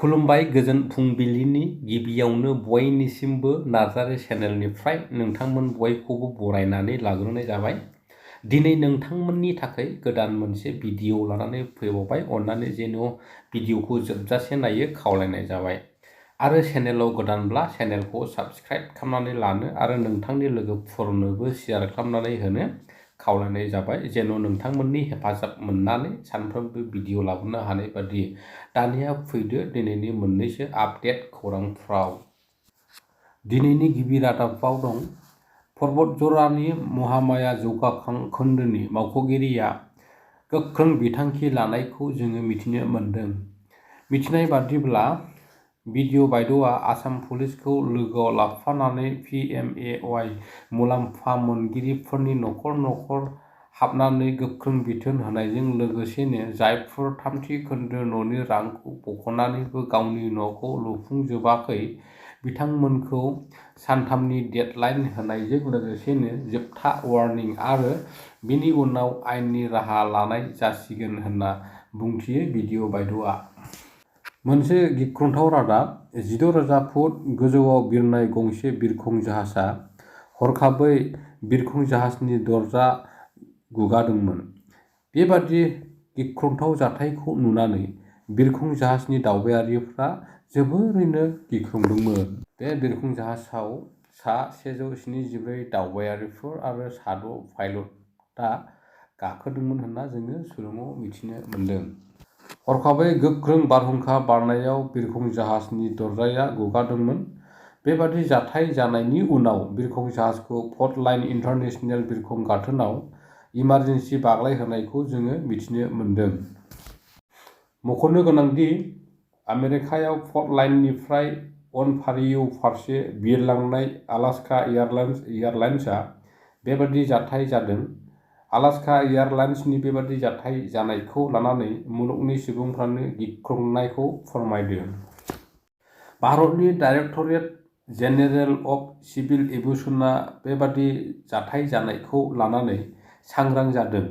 खुलुमबाय गोजोन फुंबिलिनि गिबियावनो बयनिसिमबो नार्जारी चेनेलनिफ्राय नोंथांमोन बयखौबो बरायनानै लाग्रोनाय जाबाय। दिनै नोंथांमोननि थाखाय गोदान मोनसे भिडिअ लानानै फैबावबाय। अन्नानै जेन' भिडिअखौ जोबजासे नायो खावलायनाय जाबाय। आरो चेनेलाव गोदानब्ला चेनेलखौ साबस्क्राइब खालामनानै लानो आरो नोंथांनि लोगोफोरनोबो शेयार खालामनानै होनो खावलायनाय जाबाय। जेन' नोंथांमोननि हेफाजाब मोननानै सानफ्रोमबो भिडिअ लाबोनो हानाय बादि। दानिया फैदो दिनैनि मोननैसो आपडेट खौरांफ्राव। दिनैनि गिबि रादाबाव दं पर्बतझरानि महामाया जौगाखां खोन्दोनि मावख'गिरिया गोख्रों बिथांखि लानायखौ जोङो मिथिनो मोन्दों। मिथिनाय बादिब्ला भिडिअ बायद'आ आसाम पुलिसखौ लोगोआव लाफानानै PMAY मुलाम्फा मोनगिरिफोरनि नखर नखर हाबनानै गोख्रों बिथोन होनायजों लोगोसेनो जायफोर थामथि खोन्दो न'नि रांखौ बख'नानैबो गावनि न'खौ लुफुंजोबाखै बिथांमोनखौ सानथामनि डेडलाइन होनायजों लोगोसेनो जोबथा वार्निं आरो बेनि उनाव आयेननि राहा लानाय जासिगोन होनना बुंथियो भिडिअ बायद'आ। मोनसे गिख्रंथाव रादाब 16,000 फुट गोजौआव बिरनाय गंसे बिरखं जाहाजआ हरखाबै बिरखं जाहाजनि दरजा गुगादोंमोन। बेबादि गिख्रंथाव जाथायखौ नुनानै बिरखं जाहाजनि दावबायारिफ्रा जोबोरैनो गिख्रंदोंमोन। बे बिरखं जाहाजाव सा 174 दावबायारिफोर आरो 6 पाइलटआ गाखोदोंमोन होनना जोङो सुलुङाव मिथिनो मोन्दों। हरखाबै गोख्रों बारहुंखा बारनायाव बिरखं जाहाजनि दरजाया गुगादोंमोन। बेबादि जाथाय जानायनि उनाव बिरखं जाहाजखौ पर्ट लाइन इन्टारनेशनेल बिरखं गाथोनाव इमारजेन्सि बाग्लायहोनायखौ जोङो मिथिनो मोन्दों। मख'नो गोनांदि आमेरिकायाव पर्ट लाइननिफ्राय अनटारिय' फारसे बिरलांनाय आलास्का एयारलाइन्सआ बेबादि जाथाय जादों। आलास्का एयारलाइन्सनि बेबादि जाथाय जानायखौ लानानै मुलुगनि सुबुंफ्रानो गिख्रंनायखौ फोरमायदों। भारतनि डाइरेक्टरेट जेनेरेल अफ सिभिल एभिएसनआ बेबादि जाथाय जानायखौ लानानै सांग्रां जादों।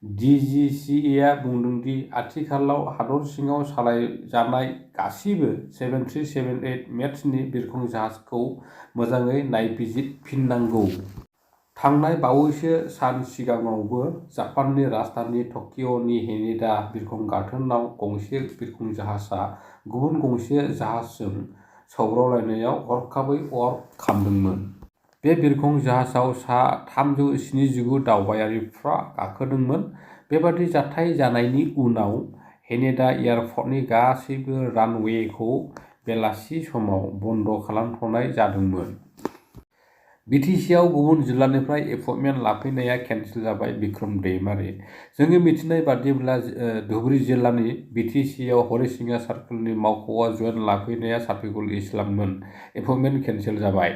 DGCAआ बुंदोंदि आथिखालाव हादर सिङाव सालायजानाय गासिबो 7378 मेक्सनि बिरखं जाहाजखौ मोजाङै नायबिजिरफिननांगौ। थांनाय बावैसो सान सिगाङावबो जापाननि राजधानी टकिय'नि हेनेडा बिरखं गाथोनाव गंसे बिरखं जाहाजआ गुबुन गंसे जाहाजजों सौग्रावलायनायाव हरखाबै अर खामदोंमोन। बे बिरखं जाहाजाव सा 379 दावबायारिफ्रा गाखोदोंमोन। बेबादि जाथाय जानायनि उनाव हेनेडा एयारपर्टनि गासैबो रानवेखौ बेलासि समाव बन्द खालामथ'नाय जादोंमोन। BTCआव गुबुन जिल्लानिफ्राय एपइन्टमेन्ट लाफैनाया केन्सेल जाबाय बिक्रम दैमारि। जोङो मिथिनाय बादिब्ला धुबुरी जिल्लानि BTCआव हरिसिङा सार्कलनि मावख'आव जइन लाफैनाया साफिकुल इस्लाममोन। एपइन्टमेन्ट केन्सेल जाबाय।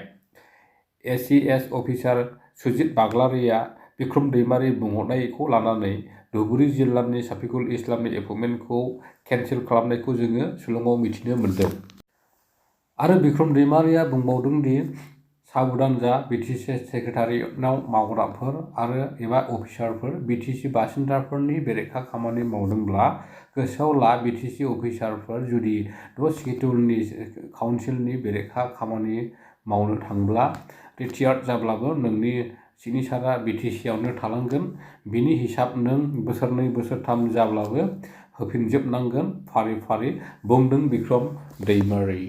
ACS अफिसार सुजित बाग्लारिया बिक्रम दैमारि बुंहरनायखौ लानानै धुबुरी जिल्लानि साफिकुल इस्लामनि एपइन्टमेन्टखौ केन्सेल खालामनायखौ जोङो सुलुङाव मिथिनो मोन्दों। आरो बिक्रम दैमारिया बुंबावदों दि साबधान जा BTC सेक्रेटारियेटआव मावग्राफोर आरो एबा अफिसारफोर BTC बासिन्दाफोरनि बेरेखा खामानि मावदोंब्ला गोसोआव ला BTC अफिसारफोर जुदि द' शिड्युलनि काउन्सिलनि बेरेखा खामानि मावनो थांब्ला रिटायार्ड जाब्लाबो नोंनि सिगनेसारआ BTCआवनो थालांगोन। बिनि हिसाब नों बोसोरनै बोसोरथाम जाब्लाबो होफिनजोबनांगोन फारि फारि बुंदों बिक्रम दैमारि।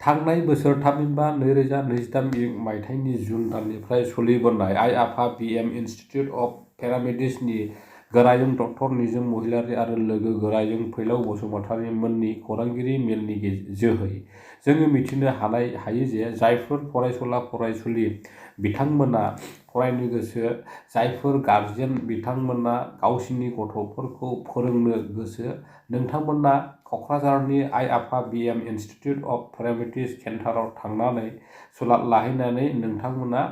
थांनाय बोसोर थामहिनबा 2028 मायथाइनि जुन दाननिफ्राय सोलिबोनाय आइ आफा BM इनस्टिट्युट अफ पेरामेडिक्सनि गोरायुं डक्टर निजोम महिलारि आरो लोगो गोरायुं फैलाव बसुमतारी मोननि खौरांगिरि मेलनि जोहै जोङो मिथिनो हायो जे जायफोर फरायसुला फरायसुलि बिथांमोना फरायनो गोसो, जायफोर गार्जेन बिथांमोना गावसिनि गथ'फोरखौ फोरोंनो गोसो, नोंथांमोना क'क्राझारनि आइ आफा BM इनस्टिट्युट अफ पेरामेडिक्स सेन्टाराव थांनानै सुलाद लाहैनानै नोंथांमोना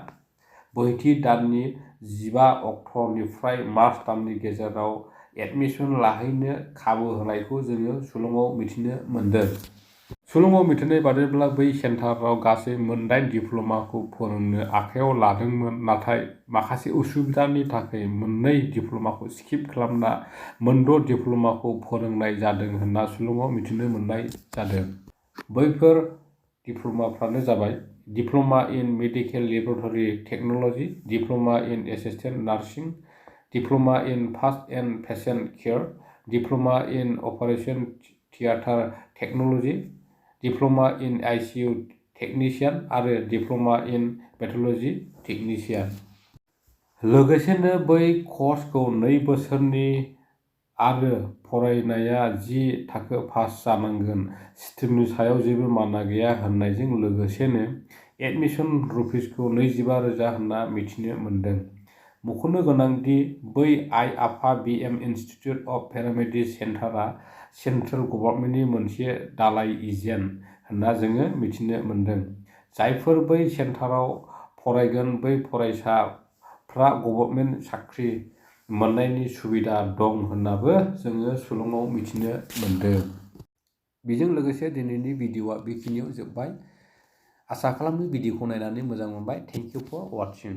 बोहैथि दाननि 15 अक्ट'निफ्राय मार्च दाननि गेजेराव एडमिसन लाहैनो खाबु होनायखौ जोङो सुलुङाव मिथिनो मोन्दों। सुलुङाव मिथिनाय बादिब्ला बै सेन्टाराव गासै मोन8 डिप्ल'माखौ फोरोंनो आखायाव लादोंमोन, नाथाय माखासे उसुबिदानि थाखाय मोननै डिप्ल'माखौ स्किप खालामना मोन6 डिप्ल'माखौ फोरोंनाय जादों होनना सुलुङाव मिथिनो मोननाय जादों। बैफोर डिप्ल'माफ्रानो जाबाय diploma in medical laboratory technology, diploma in assistant nursing, diploma in first aid patient care, diploma in operation theatre technology, diploma in ICU technician आरो डिप्ल'मा इन पेथ'ल'जि टेकनिशियान। लोगोसेनो बै कर्सखौ 2 बोसोरनि आरो फरायनाया 10 थाखो पास जानांगोन। स्ट्रिमनि सायाव जेबो माना गैया होननायजों लोगोसेनो एडमिसन रुपिसखौ 25,000 होनना मिथिनो मोन्दों। मख'नो गोनांदि बै आइ आफा बिएम इनस्टिट्युट अफ पेरामेडिक सेन्टारआ सेन्ट्रेल गभर्नमेन्टनि मोनसे दालाइ एजेन्ट होनना जोङो मिथिनो मोन्दों। जायफोर बै सेन्टाराव फरायगोन बै फरायसाफ्रा गभर्नमेन्ट साख्रि मोननायनि सुबिदा दं होननाबो जोङो सुलुङाव मिथिनो मोन्दों। बेजों लोगोसे दिनैनि भिडिअ'आ बेखिनियाव जोब्बाय। आसा खालामो भिडिअ'खौ नायनानै मोजां मोनबाय। Thank you for वाचिं।